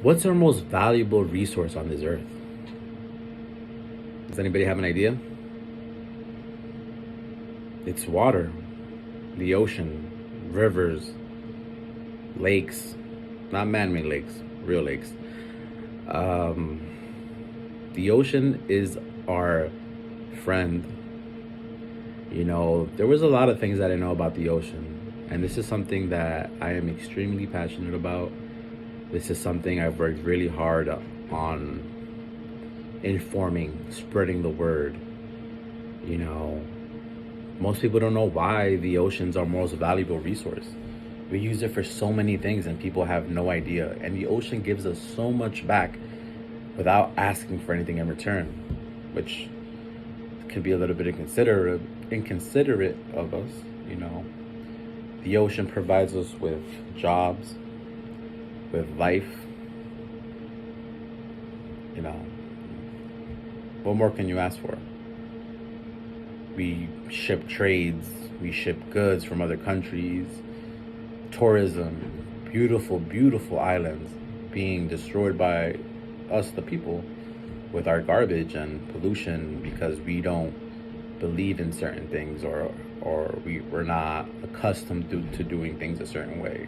What's our most valuable resource on this earth? Does anybody have an idea? It's water, the ocean, rivers, lakes, not man-made lakes, real lakes. Um, the ocean is our friend. There was a lot of things that I know about the ocean, and this is something that I am extremely passionate about. This is something I've worked really hard on informing, spreading the word. You know, most people don't know why the ocean's our most valuable resource. We use it for so many things and people have no idea. And the ocean gives us so much back without asking for anything in return, which can be a little bit inconsiderate of us. The ocean provides us with jobs, with life. What more can you ask for? We ship trades, we ship goods from other countries, tourism, beautiful, beautiful islands being destroyed by us, the people, with our garbage and pollution because we don't believe in certain things or we're not accustomed to doing things a certain way.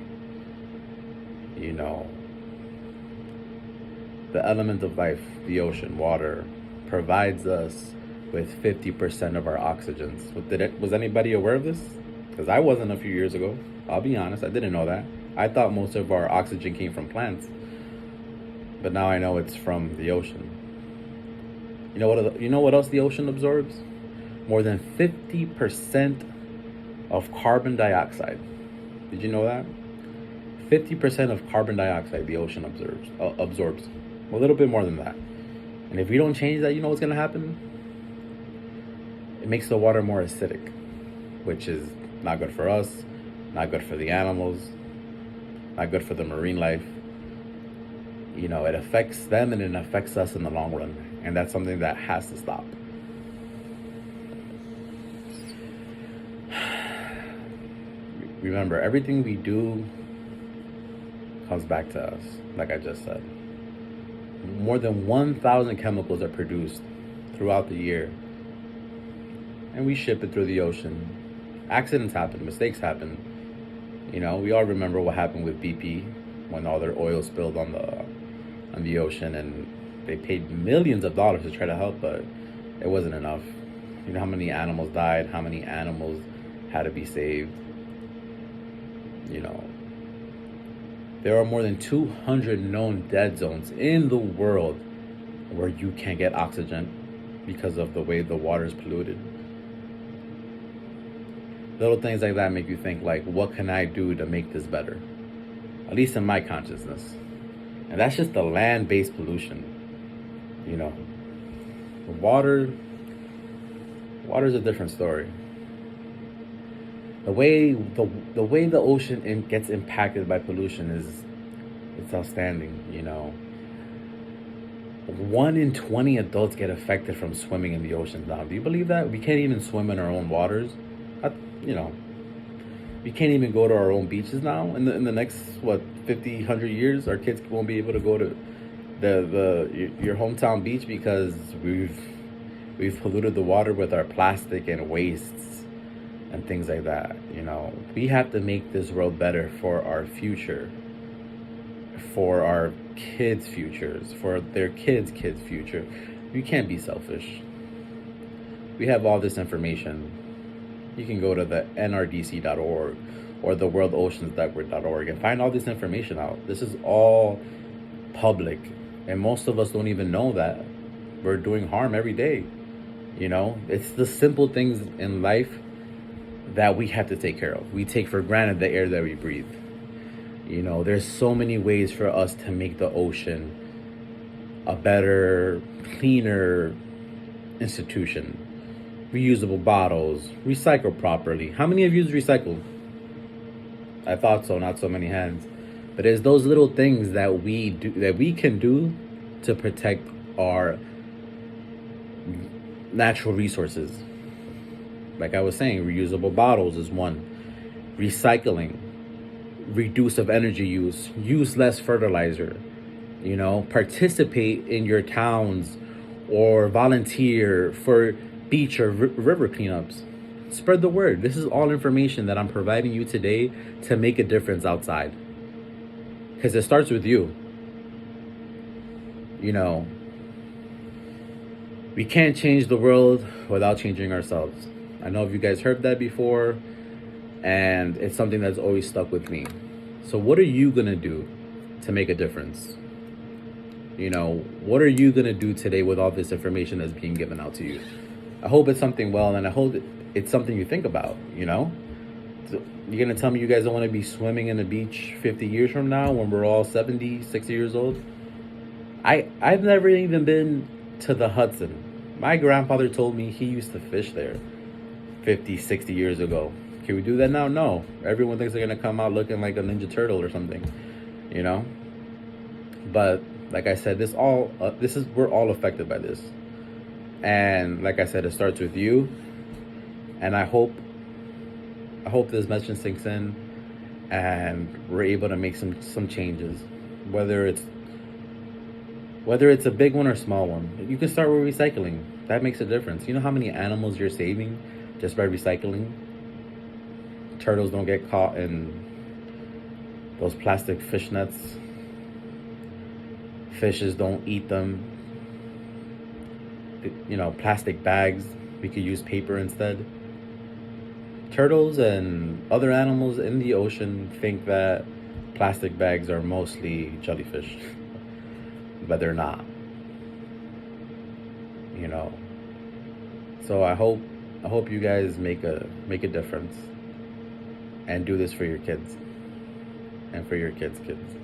The element of life, the ocean, water, provides us with 50% of our oxygens. Was anybody aware of this? Because I wasn't a few years ago. I'll be honest, I didn't know that. I thought most of our oxygen came from plants. But now I know it's from the ocean. You know what else the ocean absorbs? More than 50% of carbon dioxide. Did you know that? 50% of carbon dioxide the ocean absorbs. A little bit more than that. And if we don't change that, you know what's going to happen? It makes the water more acidic, which is not good for us, not good for the animals, not good for the marine life. It affects them and it affects us in the long run. And that's something that has to stop. Remember, everything we do comes back to us, like I just said. More than 1,000 chemicals are produced throughout the year, and we ship it through the ocean. Accidents happen, mistakes happen. We all remember what happened with BP when all their oil spilled on the ocean, and they paid millions of dollars to try to help, but it wasn't enough. You know how many animals died, how many animals had to be saved. There are more than 200 known dead zones in the world where you can't get oxygen because of the way the water is polluted. Little things like that make you think, like, what can I do to make this better? At least in my consciousness. And that's just the land-based pollution. Water's a different story. The way the ocean gets impacted by pollution it's outstanding. 1 in 20 adults get affected from swimming in the oceans now. Do you believe that? We can't even swim in our own waters. We can't even go to our own beaches now. In the next 50, 100 years, our kids won't be able to go to your hometown beach because we've polluted the water with our plastic and wastes and things like that. We have to make this world better for our future, for our kids' futures, for their kids' future. We can't be selfish. We have all this information. You can go to the nrdc.org or the worldoceansnetwork.org and find all this information out. This is all public, and most of us don't even know that we're doing harm every day. It's the simple things in life that we have to take care of. We take for granted the air that we breathe. There's so many ways for us to make the ocean a better, cleaner institution. Reusable bottles, recycle properly. How many of you recycle? I thought so, not so many hands. But it's those little things that we can do to protect our natural resources. Like I was saying, reusable bottles is one. Recycling, reduce of energy use less fertilizer. participate in your towns or volunteer for beach or river cleanups. Spread the word. This is all information that I'm providing you today to make a difference outside. Because it starts with you. We can't change the world without changing ourselves. I know if you guys heard that before, and it's something that's always stuck with me. So what are you going to do to make a difference? What are you going to do today with all this information that's being given out to you? I hope it's something well, and I hope it's something you think about, So you're going to tell me you guys don't want to be swimming in the beach 50 years from now when we're all 70, 60 years old? I've never even been to the Hudson. My grandfather told me he used to fish there 50, 60 years ago. Can we do that now? No. Everyone thinks they're going to come out looking like a Ninja Turtle or something, But like I said, we're all affected by this. And like I said, it starts with you. And I hope this message sinks in and we're able to make some changes. Whether it's a big one or small one. You can start with recycling. That makes a difference. You know how many animals you're saving just by recycling? Turtles don't get caught in those plastic fish nets. Fishes don't eat them. Plastic bags, we could use paper instead. Turtles and other animals in the ocean think that plastic bags are mostly jellyfish. But they're not. So I hope you guys make a difference and do this for your kids and for your kids' kids.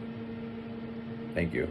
Thank you.